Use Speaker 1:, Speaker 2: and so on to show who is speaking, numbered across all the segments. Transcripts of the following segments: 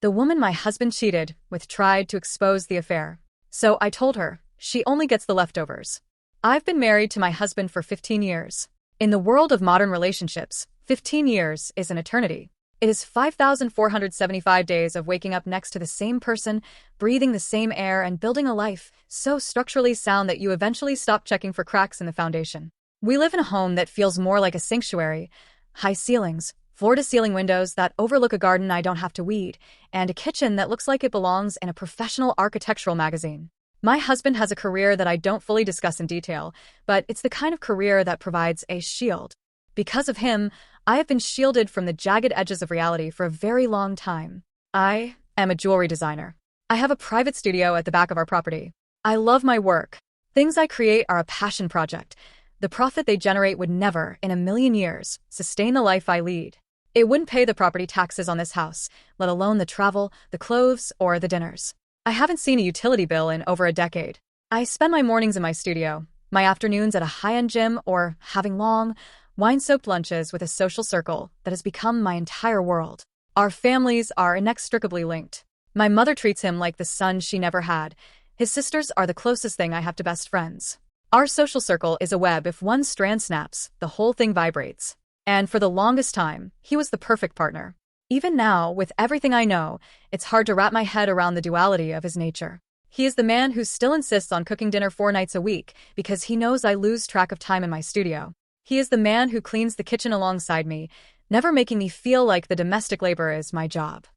Speaker 1: The woman my husband cheated with tried to expose the affair. So I told her, she only gets the leftovers. I've been married to my husband for 15 years. In the world of modern relationships, 15 years is an eternity. It is 5,475 days of waking up next to the same person, breathing the same air, and building a life so structurally sound that you eventually stop checking for cracks in the foundation. We live in a home that feels more like a sanctuary. High ceilings, floor-to-ceiling windows that overlook a garden I don't have to weed, and a kitchen that looks like it belongs in a professional architectural magazine. My husband has a career that I don't fully discuss in detail, but it's the kind of career that provides a shield. Because of him, I have been shielded from the jagged edges of reality for a very long time. I am a jewelry designer. I have a private studio at the back of our property. I love my work. Things I create are a passion project. The profit they generate would never, in a million years, sustain the life I lead. It wouldn't pay the property taxes on this house, let alone the travel, the clothes, or the dinners. I haven't seen a utility bill in over a decade. I spend my mornings in my studio, my afternoons at a high-end gym, or having long, wine-soaked lunches with a social circle that has become my entire world. Our families are inextricably linked. My mother treats him like the son she never had. His sisters are the closest thing I have to best friends. Our social circle is a web. If one strand snaps, the whole thing vibrates. And for the longest time, he was the perfect partner. Even now, with everything I know, it's hard to wrap my head around the duality of his nature. He is the man who still insists on cooking dinner 4 nights a week because he knows I lose track of time in my studio. He is the man who cleans the kitchen alongside me, never making me feel like the domestic labor is my job.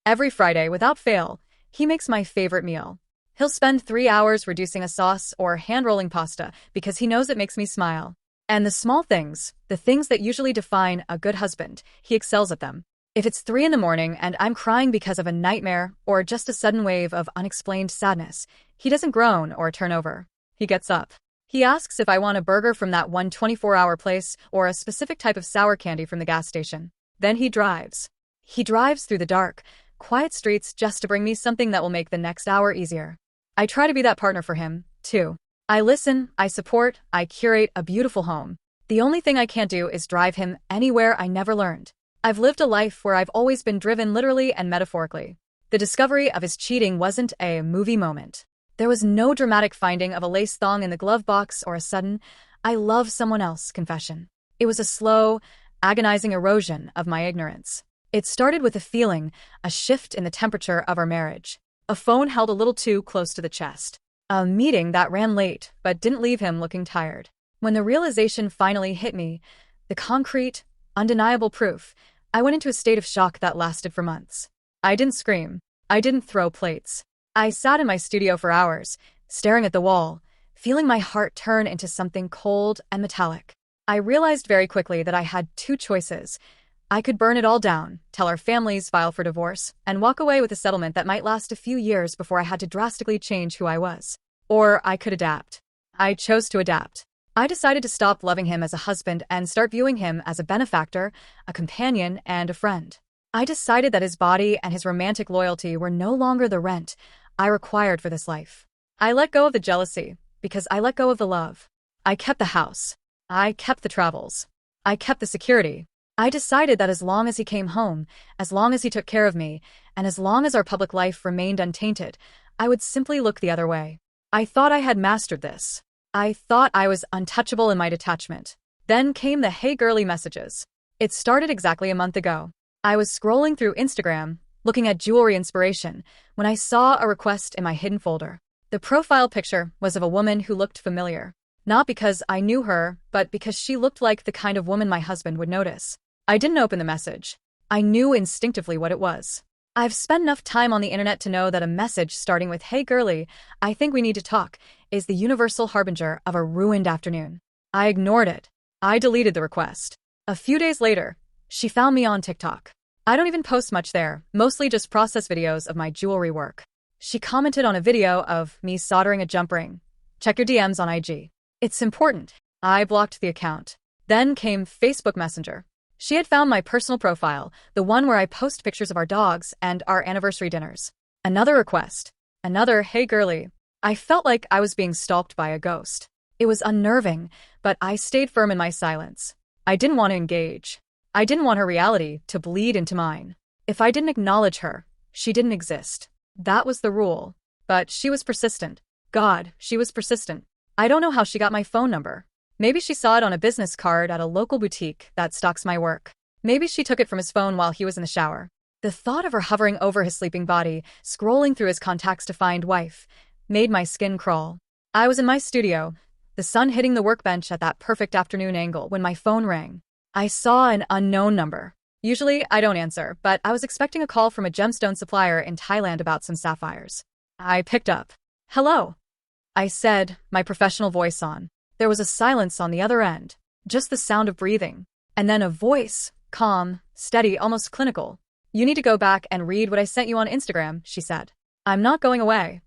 Speaker 1: Every Friday, without fail, he makes my favorite meal. He'll spend 3 hours reducing a sauce or hand-rolling pasta because he knows it makes me smile. And the small things, the things that usually define a good husband, he excels at them. If it's 3 in the morning and I'm crying because of a nightmare or just a sudden wave of unexplained sadness, he doesn't groan or turn over. He gets up. He asks if I want a burger from that one 24-hour place or a specific type of sour candy from the gas station. Then he drives. He drives through the dark, quiet streets just to bring me something that will make the next hour easier. I try to be that partner for him, too. I listen, I support, I curate a beautiful home. The only thing I can't do is drive him anywhere I never learned. I've lived a life where I've always been driven literally and metaphorically. The discovery of his cheating wasn't a movie moment. There was no dramatic finding of a lace thong in the glove box or a sudden, I love someone else confession. It was a slow, agonizing erosion of my ignorance. It started with a feeling, a shift in the temperature of our marriage. A phone held a little too close to the chest. A meeting that ran late but didn't leave him looking tired. When the realization finally hit me, the concrete, undeniable proof, I went into a state of shock that lasted for months. I didn't scream. I didn't throw plates. I sat in my studio for hours, staring at the wall, feeling my heart turn into something cold and metallic. I realized very quickly that I had 2 choices. I could burn it all down, tell our families, file for divorce, and walk away with a settlement that might last a few years before I had to drastically change who I was. Or I could adapt. I chose to adapt. I decided to stop loving him as a husband and start viewing him as a benefactor, a companion, and a friend. I decided that his body and his romantic loyalty were no longer the rent I required for this life. I let go of the jealousy because I let go of the love. I kept the house. I kept the travels. I kept the security. I decided that as long as he came home, as long as he took care of me, and as long as our public life remained untainted, I would simply look the other way. I thought I had mastered this. I thought I was untouchable in my detachment. Then came the "Hey girly" messages. It started exactly a month ago. I was scrolling through Instagram, looking at jewelry inspiration, when I saw a request in my hidden folder. The profile picture was of a woman who looked familiar. Not because I knew her, but because she looked like the kind of woman my husband would notice. I didn't open the message. I knew instinctively what it was. I've spent enough time on the internet to know that a message starting with "Hey girly, I think we need to talk" is the universal harbinger of a ruined afternoon. I ignored it. I deleted the request. A few days later, she found me on TikTok. I don't even post much there, mostly just process videos of my jewelry work. She commented on a video of me soldering a jump ring. Check your DMs on IG. It's important. I blocked the account. Then came Facebook Messenger. She had found my personal profile, the one where I post pictures of our dogs and our anniversary dinners. Another request. Another "Hey girly." I felt like I was being stalked by a ghost. It was unnerving, but I stayed firm in my silence. I didn't want to engage. I didn't want her reality to bleed into mine. If I didn't acknowledge her, She didn't exist. That was the rule. But she was persistent. God, she was persistent. I don't know how she got my phone number. Maybe she saw it on a business card at a local boutique that stocks my work. Maybe she took it from his phone while he was in the shower. The thought of her hovering over his sleeping body, scrolling through his contacts to find wife, made my skin crawl. I was in my studio, the sun hitting the workbench at that perfect afternoon angle when my phone rang. I saw an unknown number. Usually, I don't answer, but I was expecting a call from a gemstone supplier in Thailand about some sapphires. I picked up. Hello, I said, my professional voice on. There was a silence on the other end, just the sound of breathing. And then a voice, calm, steady, almost clinical. You need to go back and read what I sent you on Instagram, she said. I'm not going away.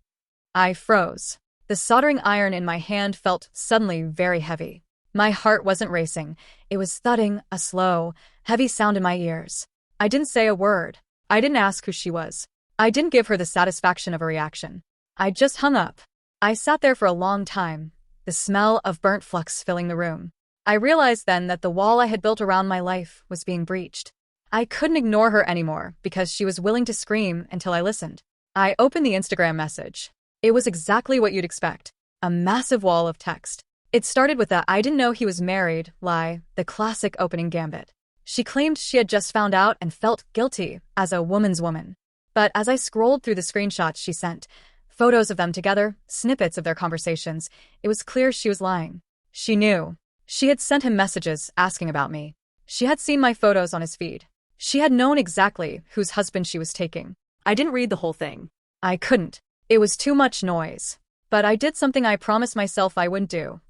Speaker 1: I froze. The soldering iron in my hand felt suddenly very heavy. My heart wasn't racing. It was thudding, a slow, heavy sound in my ears. I didn't say a word. I didn't ask who she was. I didn't give her the satisfaction of a reaction. I just hung up. I sat there for a long time, the smell of burnt flux filling the room. I realized then that the wall I had built around my life was being breached. I couldn't ignore her anymore because she was willing to scream until I listened. I opened the Instagram message. It was exactly what you'd expect. A massive wall of text. It started with the "I didn't know he was married" lie, the classic opening gambit. She claimed she had just found out and felt guilty as a woman's woman. But as I scrolled through the screenshots she sent, photos of them together, snippets of their conversations, it was clear she was lying. She knew. She had sent him messages asking about me. She had seen my photos on his feed. She had known exactly whose husband she was taking. I didn't read the whole thing. I couldn't. It was too much noise. But I did something I promised myself I wouldn't do.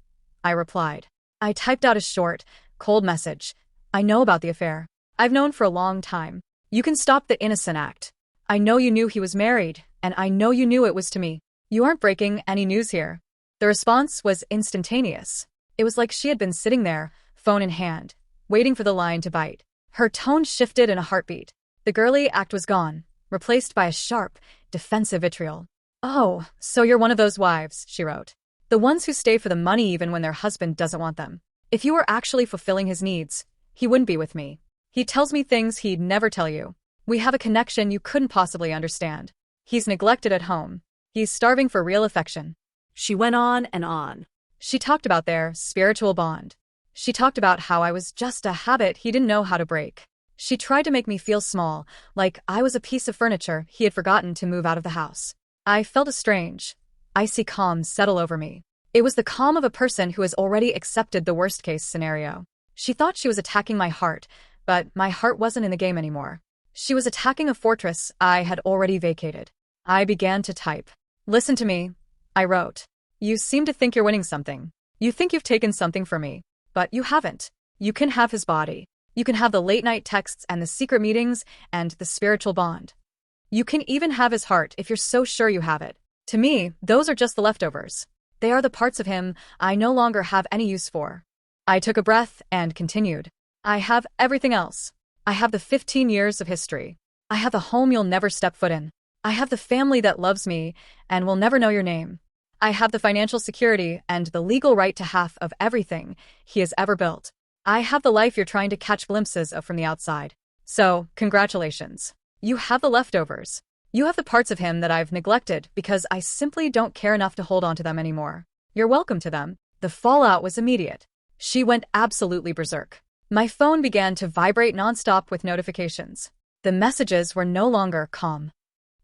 Speaker 1: I replied. I typed out a short, cold message. I know about the affair. I've known for a long time. You can stop the innocent act. I know you knew he was married, and I know you knew it was to me. You aren't breaking any news here. The response was instantaneous. It was like she had been sitting there, phone in hand, waiting for the line to bite. Her tone shifted in a heartbeat. The girly act was gone, replaced by a sharp, defensive vitriol. Oh, so you're one of those wives, she wrote. The ones who stay for the money even when their husband doesn't want them. If you were actually fulfilling his needs, he wouldn't be with me. He tells me things he'd never tell you. We have a connection you couldn't possibly understand. He's neglected at home. He's starving for real affection. She went on and on. She talked about their spiritual bond. She talked about how I was just a habit he didn't know how to break. She tried to make me feel small, like I was a piece of furniture he had forgotten to move out of the house. I felt a strange, icy calm settle over me. It was the calm of a person who has already accepted the worst-case scenario. She thought she was attacking my heart, but my heart wasn't in the game anymore. She was attacking a fortress I had already vacated. I began to type. Listen to me, I wrote. You seem to think you're winning something. You think you've taken something from me. But you haven't. You can have his body. You can have the late-night texts and the secret meetings and the spiritual bond. You can even have his heart if you're so sure you have it. To me, those are just the leftovers. They are the parts of him I no longer have any use for. I took a breath and continued. I have everything else. I have the 15 years of history. I have the home you'll never step foot in. I have the family that loves me and will never know your name. I have the financial security and the legal right to half of everything he has ever built. I have the life you're trying to catch glimpses of from the outside. So, congratulations. You have the leftovers. You have the parts of him that I've neglected because I simply don't care enough to hold on to them anymore. You're welcome to them. The fallout was immediate. She went absolutely berserk. My phone began to vibrate nonstop with notifications. The messages were no longer calm.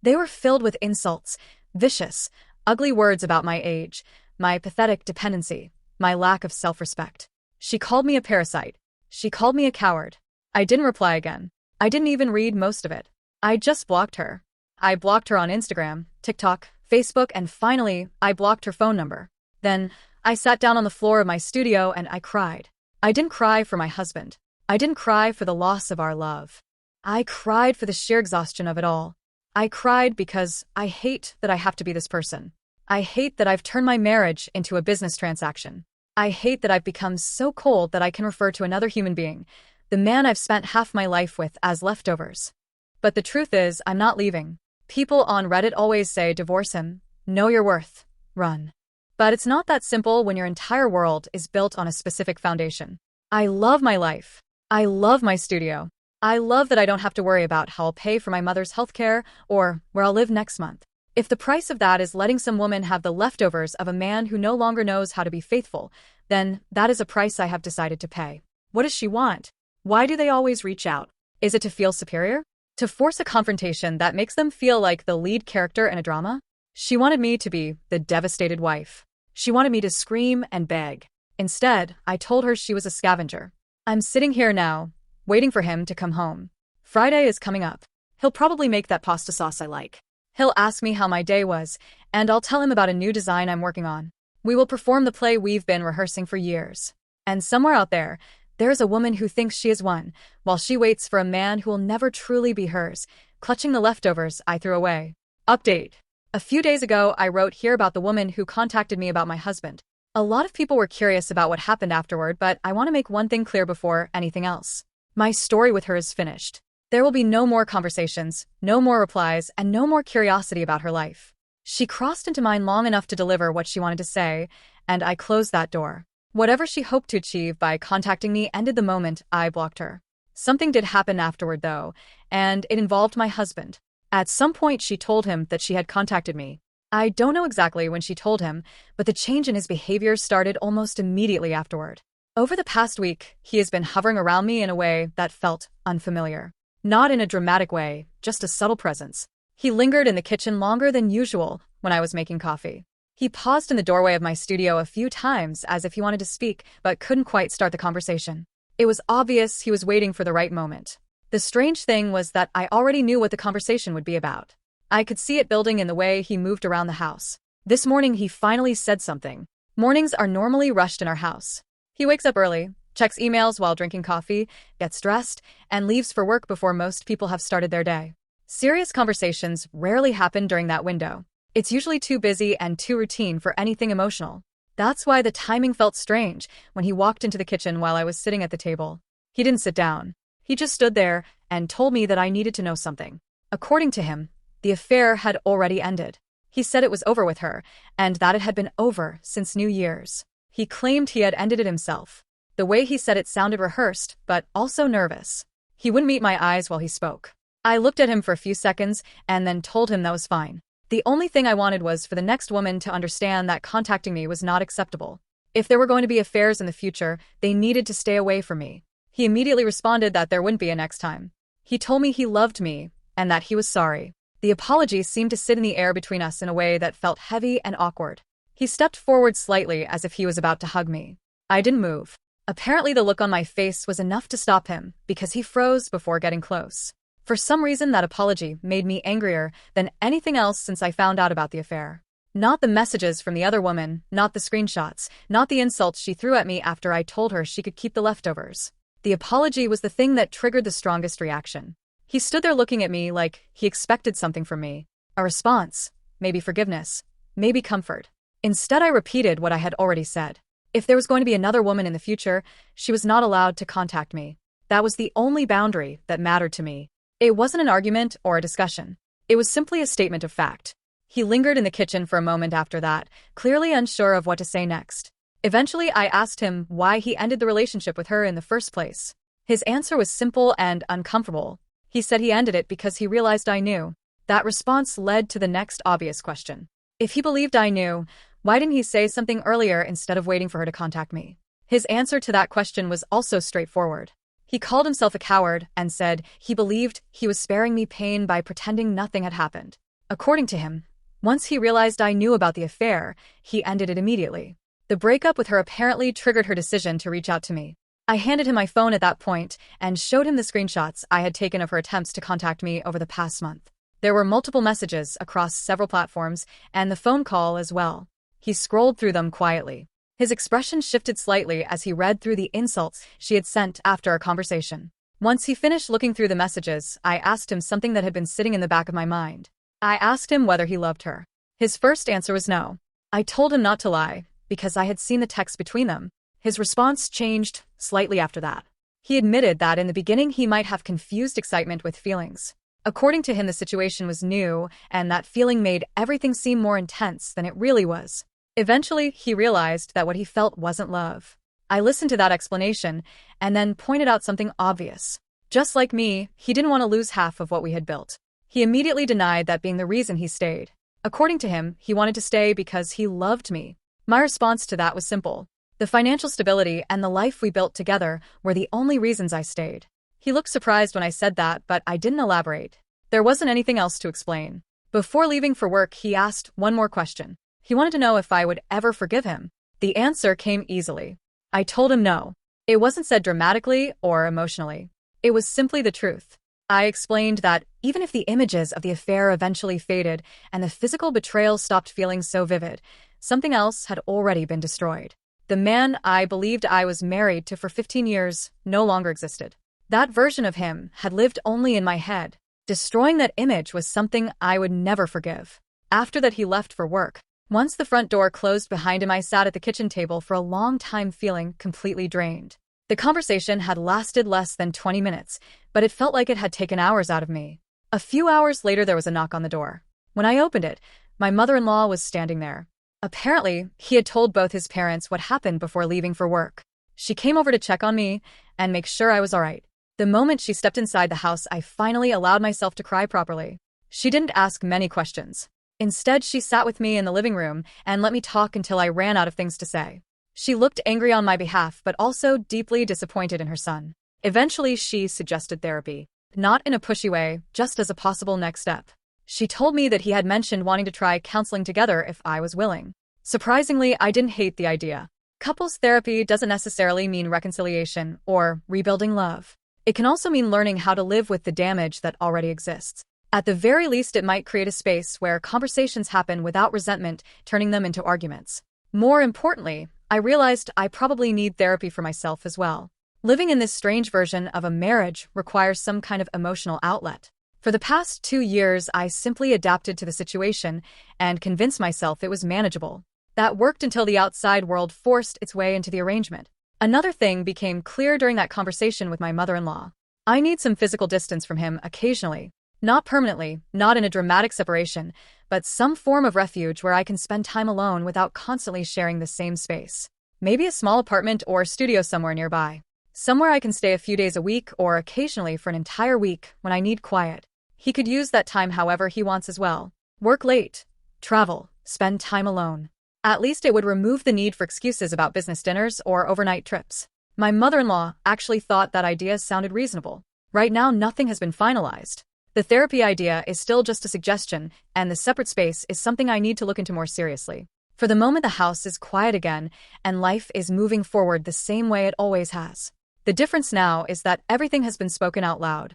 Speaker 1: They were filled with insults, vicious, ugly words about my age, my pathetic dependency, my lack of self-respect. She called me a parasite. She called me a coward. I didn't reply again. I didn't even read most of it. I just blocked her. I blocked her on Instagram, TikTok, Facebook, and finally, I blocked her phone number. Then, I sat down on the floor of my studio and I cried. I didn't cry for my husband. I didn't cry for the loss of our love. I cried for the sheer exhaustion of it all. I cried because I hate that I have to be this person. I hate that I've turned my marriage into a business transaction. I hate that I've become so cold that I can refer to another human being, the man I've spent half my life with, as leftovers. But the truth is, I'm not leaving. People on Reddit always say, divorce him, know your worth, run. But it's not that simple when your entire world is built on a specific foundation. I love my life. I love my studio. I love that I don't have to worry about how I'll pay for my mother's healthcare or where I'll live next month. If the price of that is letting some woman have the leftovers of a man who no longer knows how to be faithful, then that is a price I have decided to pay. What does she want? Why do they always reach out? Is it to feel superior? To force a confrontation that makes them feel like the lead character in a drama? She wanted me to be the devastated wife. She wanted me to scream and beg. Instead, I told her she was a scavenger. I'm sitting here now, waiting for him to come home. Friday is coming up. He'll probably make that pasta sauce I like. He'll ask me how my day was, and I'll tell him about a new design I'm working on. We will perform the play we've been rehearsing for years. And somewhere out there, there's a woman who thinks she is one, while she waits for a man who will never truly be hers, clutching the leftovers I threw away. Update. A few days ago, I wrote here about the woman who contacted me about my husband. A lot of people were curious about what happened afterward, but I want to make one thing clear before anything else. My story with her is finished. There will be no more conversations, no more replies, and no more curiosity about her life. She crossed into mine long enough to deliver what she wanted to say, and I closed that door. Whatever she hoped to achieve by contacting me ended the moment I blocked her. Something did happen afterward, though, and it involved my husband. At some point, she told him that she had contacted me. I don't know exactly when she told him, but the change in his behavior started almost immediately afterward. Over the past week, he has been hovering around me in a way that felt unfamiliar. Not in a dramatic way, just a subtle presence. He lingered in the kitchen longer than usual when I was making coffee. He paused in the doorway of my studio a few times as if he wanted to speak, but couldn't quite start the conversation. It was obvious he was waiting for the right moment. The strange thing was that I already knew what the conversation would be about. I could see it building in the way he moved around the house. This morning he finally said something. Mornings are normally rushed in our house. He wakes up early, checks emails while drinking coffee, gets dressed, and leaves for work before most people have started their day. Serious conversations rarely happen during that window. It's usually too busy and too routine for anything emotional. That's why the timing felt strange when he walked into the kitchen while I was sitting at the table. He didn't sit down. He just stood there and told me that I needed to know something. According to him, the affair had already ended. He said it was over with her, and that it had been over since New Year's. He claimed he had ended it himself. The way he said it sounded rehearsed, but also nervous. He wouldn't meet my eyes while he spoke. I looked at him for a few seconds and then told him that was fine. The only thing I wanted was for the next woman to understand that contacting me was not acceptable. If there were going to be affairs in the future, they needed to stay away from me. He immediately responded that there wouldn't be a next time. He told me he loved me and that he was sorry. The apology seemed to sit in the air between us in a way that felt heavy and awkward. He stepped forward slightly as if he was about to hug me. I didn't move. Apparently the look on my face was enough to stop him because he froze before getting close. For some reason, that apology made me angrier than anything else since I found out about the affair. Not the messages from the other woman, not the screenshots, not the insults she threw at me after I told her she could keep the leftovers. The apology was the thing that triggered the strongest reaction. He stood there looking at me like he expected something from me. A response, maybe forgiveness, maybe comfort. Instead, I repeated what I had already said. If there was going to be another woman in the future, she was not allowed to contact me. That was the only boundary that mattered to me. It wasn't an argument or a discussion. It was simply a statement of fact. He lingered in the kitchen for a moment after that, clearly unsure of what to say next. Eventually, I asked him why he ended the relationship with her in the first place. His answer was simple and uncomfortable. He said he ended it because he realized I knew. That response led to the next obvious question. If he believed I knew, why didn't he say something earlier instead of waiting for her to contact me? His answer to that question was also straightforward. He called himself a coward and said he believed he was sparing me pain by pretending nothing had happened. According to him, once he realized I knew about the affair, he ended it immediately. The breakup with her apparently triggered her decision to reach out to me. I handed him my phone at that point and showed him the screenshots I had taken of her attempts to contact me over the past month. There were multiple messages across several platforms and the phone call as well. He scrolled through them quietly. His expression shifted slightly as he read through the insults she had sent after our conversation. Once he finished looking through the messages, I asked him something that had been sitting in the back of my mind. I asked him whether he loved her. His first answer was no. I told him not to lie, because I had seen the text between them. His response changed slightly after that. He admitted that in the beginning he might have confused excitement with feelings. According to him, the situation was new, and that feeling made everything seem more intense than it really was. Eventually, he realized that what he felt wasn't love. I listened to that explanation and then pointed out something obvious. Just like me, he didn't want to lose half of what we had built. He immediately denied that being the reason he stayed. According to him, he wanted to stay because he loved me. My response to that was simple. The financial stability and the life we built together were the only reasons I stayed. He looked surprised when I said that, but I didn't elaborate. There wasn't anything else to explain. Before leaving for work, he asked one more question. He wanted to know if I would ever forgive him. The answer came easily. I told him no. It wasn't said dramatically or emotionally. It was simply the truth. I explained that even if the images of the affair eventually faded and the physical betrayal stopped feeling so vivid, something else had already been destroyed. The man I believed I was married to for 15 years no longer existed. That version of him had lived only in my head. Destroying that image was something I would never forgive. After that, he left for work. Once the front door closed behind him, I sat at the kitchen table for a long time feeling completely drained. The conversation had lasted less than 20 minutes, but it felt like it had taken hours out of me. A few hours later, there was a knock on the door. When I opened it, my mother-in-law was standing there. Apparently, he had told both his parents what happened before leaving for work. She came over to check on me and make sure I was all right. The moment she stepped inside the house, I finally allowed myself to cry properly. She didn't ask many questions. Instead, she sat with me in the living room and let me talk until I ran out of things to say. She looked angry on my behalf, but also deeply disappointed in her son. Eventually, she suggested therapy. Not in a pushy way, just as a possible next step. She told me that he had mentioned wanting to try counseling together if I was willing. Surprisingly, I didn't hate the idea. Couples therapy doesn't necessarily mean reconciliation or rebuilding love. It can also mean learning how to live with the damage that already exists. At the very least, it might create a space where conversations happen without resentment, turning them into arguments. More importantly, I realized I probably need therapy for myself as well. Living in this strange version of a marriage requires some kind of emotional outlet. For the past 2 years, I simply adapted to the situation and convinced myself it was manageable. That worked until the outside world forced its way into the arrangement. Another thing became clear during that conversation with my mother-in-law. I need some physical distance from him occasionally. Not permanently, not in a dramatic separation, but some form of refuge where I can spend time alone without constantly sharing the same space. Maybe a small apartment or studio somewhere nearby. Somewhere I can stay a few days a week or occasionally for an entire week when I need quiet. He could use that time however he wants as well. Work late, travel, spend time alone. At least it would remove the need for excuses about business dinners or overnight trips. My mother-in-law actually thought that idea sounded reasonable. Right now, nothing has been finalized. The therapy idea is still just a suggestion, and the separate space is something I need to look into more seriously. For the moment, the house is quiet again, and life is moving forward the same way it always has. The difference now is that everything has been spoken out loud.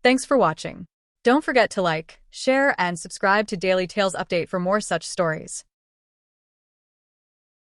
Speaker 1: Thanks for watching. Don't forget to like, share, and subscribe to Daily Tales Update for more such stories.